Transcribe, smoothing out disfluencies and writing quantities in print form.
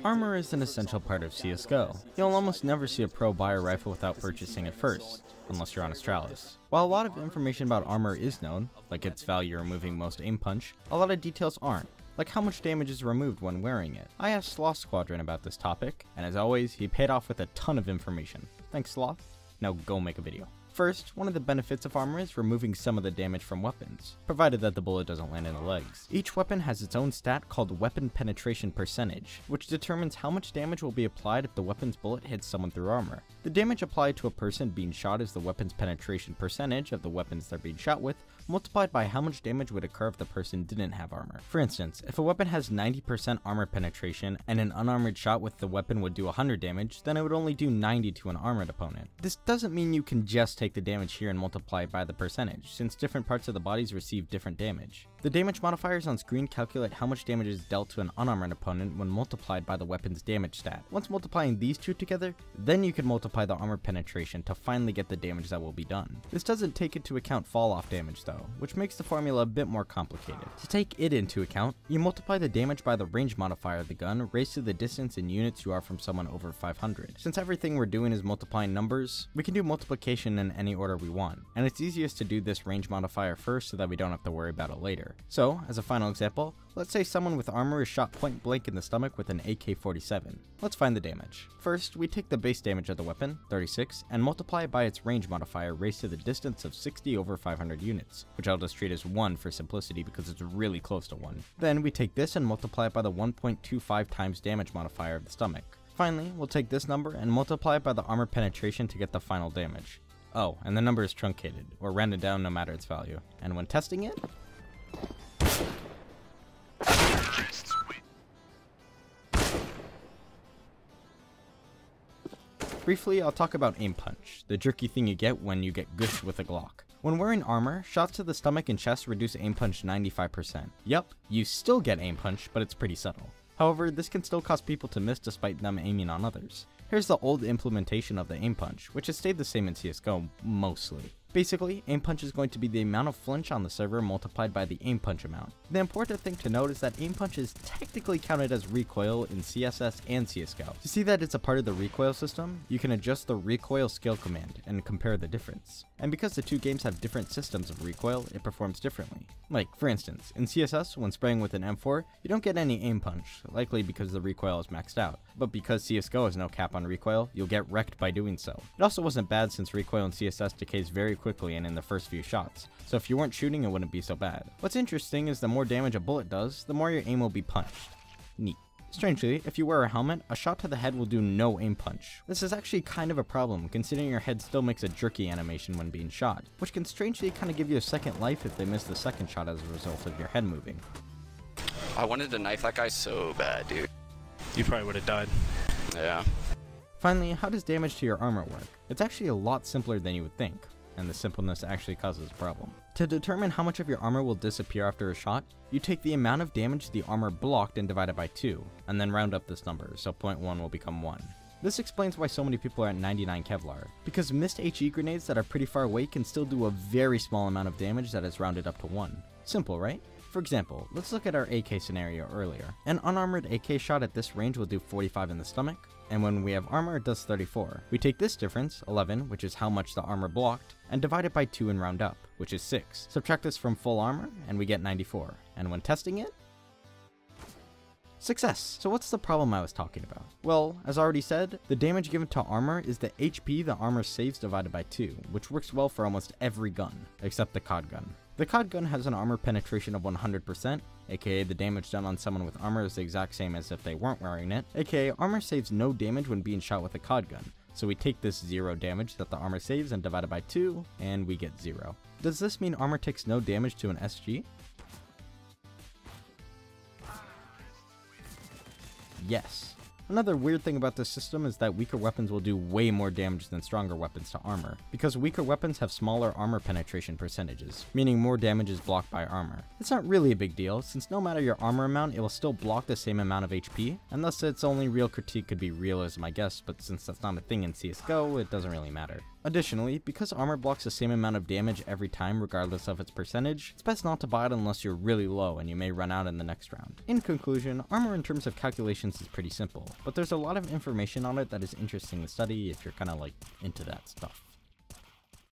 Armor is an essential part of CSGO. You'll almost never see a pro buy a rifle without purchasing it first, unless you're on Astralis. While a lot of information about armor is known, like its value removing most Aimpunch, a lot of details aren't, like how much damage is removed when wearing it. I asked Sloth Squadron about this topic, and as always, he paid off with a ton of information. Thanks, Sloth. Now go make a video. First, one of the benefits of armor is removing some of the damage from weapons, provided that the bullet doesn't land in the legs. Each weapon has its own stat called weapon penetration percentage, which determines how much damage will be applied if the weapon's bullet hits someone through armor. The damage applied to a person being shot is the weapon's penetration percentage of the weapons they're being shot with, multiplied by how much damage would occur if the person didn't have armor. For instance, if a weapon has 90% armor penetration and an unarmored shot with the weapon would do 100 damage, then it would only do 90 to an armored opponent. This doesn't mean you can just take the damage here and multiply it by the percentage, since different parts of the bodies receive different damage. The damage modifiers on screen calculate how much damage is dealt to an unarmored opponent when multiplied by the weapon's damage stat. Once multiplying these two together, then you can multiply the armor penetration to finally get the damage that will be done. This doesn't take into account fall off damage though, which makes the formula a bit more complicated. To take it into account, you multiply the damage by the range modifier of the gun raised to the distance in units you are from someone over 500. Since everything we're doing is multiplying numbers, we can do multiplication in any order we want, and it's easiest to do this range modifier first so that we don't have to worry about it later. So, as a final example, let's say someone with armor is shot point blank in the stomach with an AK-47. Let's find the damage. First, we take the base damage of the weapon, 36, and multiply it by its range modifier raised to the distance of 60 over 500 units, which I'll just treat as 1 for simplicity because it's really close to 1. Then we take this and multiply it by the 1.25 times damage modifier of the stomach. Finally, we'll take this number and multiply it by the armor penetration to get the final damage. Oh, and the number is truncated, or rounded down no matter its value. And when testing it, briefly, I'll talk about Aimpunch, the jerky thing you get when you get gushed with a Glock. When wearing armor, shots to the stomach and chest reduce Aimpunch 95%. Yup, you still get Aimpunch, but it's pretty subtle. However, this can still cause people to miss despite them aiming on others. Here's the old implementation of the Aimpunch, which has stayed the same in CSGO, mostly. Basically, Aimpunch is going to be the amount of flinch on the server multiplied by the Aimpunch amount. The important thing to note is that Aimpunch is technically counted as recoil in CSS and CSGO. To see that it's a part of the recoil system, you can adjust the recoil skill command and compare the difference. And because the two games have different systems of recoil, it performs differently. Like, for instance, in CSS, when spraying with an M4, you don't get any Aimpunch, likely because the recoil is maxed out. But because CSGO has no cap on recoil, you'll get wrecked by doing so. It also wasn't bad since recoil in CSS decays very quickly and in the first few shots, so if you weren't shooting, it wouldn't be so bad. What's interesting is the more damage a bullet does, the more your aim will be punched. Neat. Strangely, if you wear a helmet, a shot to the head will do no aim punch. This is actually kind of a problem, considering your head still makes a jerky animation when being shot, which can strangely kind of give you a second life if they miss the second shot as a result of your head moving. I wanted to knife that guy so bad, dude. You probably would have died. Yeah. Finally, how does damage to your armor work? It's actually a lot simpler than you would think, and the simpleness actually causes a problem. To determine how much of your armor will disappear after a shot, you take the amount of damage the armor blocked and divide it by 2, and then round up this number, so 0.1 will become 1. This explains why so many people are at 99 Kevlar, because missed HE grenades that are pretty far away can still do a very small amount of damage that is rounded up to 1. Simple, right? For example, let's look at our AK scenario earlier. An unarmored AK shot at this range will do 45 in the stomach, and when we have armor it does 34. We take this difference, 11, which is how much the armor blocked, and divide it by 2 and round up, which is 6. Subtract this from full armor, and we get 94. And when testing it, success! So what's the problem I was talking about? Well, as already said, the damage given to armor is the HP the armor saves divided by 2, which works well for almost every gun, except the CoD gun. The CoD gun has an armor penetration of 100%, aka the damage done on someone with armor is the exact same as if they weren't wearing it, aka armor saves no damage when being shot with a CoD gun. So we take this 0 damage that the armor saves and divide it by 2, and we get 0. Does this mean armor takes no damage to an SG? Yes. Another weird thing about this system is that weaker weapons will do way more damage than stronger weapons to armor, because weaker weapons have smaller armor penetration percentages, meaning more damage is blocked by armor. It's not really a big deal, since no matter your armor amount, it will still block the same amount of HP, and thus its only real critique could be realism, I guess, but since that's not a thing in CSGO, it doesn't really matter. Additionally, because armor blocks the same amount of damage every time regardless of its percentage, it's best not to buy it unless you're really low and you may run out in the next round. In conclusion, armor in terms of calculations is pretty simple, but there's a lot of information on it that is interesting to study if you're kinda like into that stuff.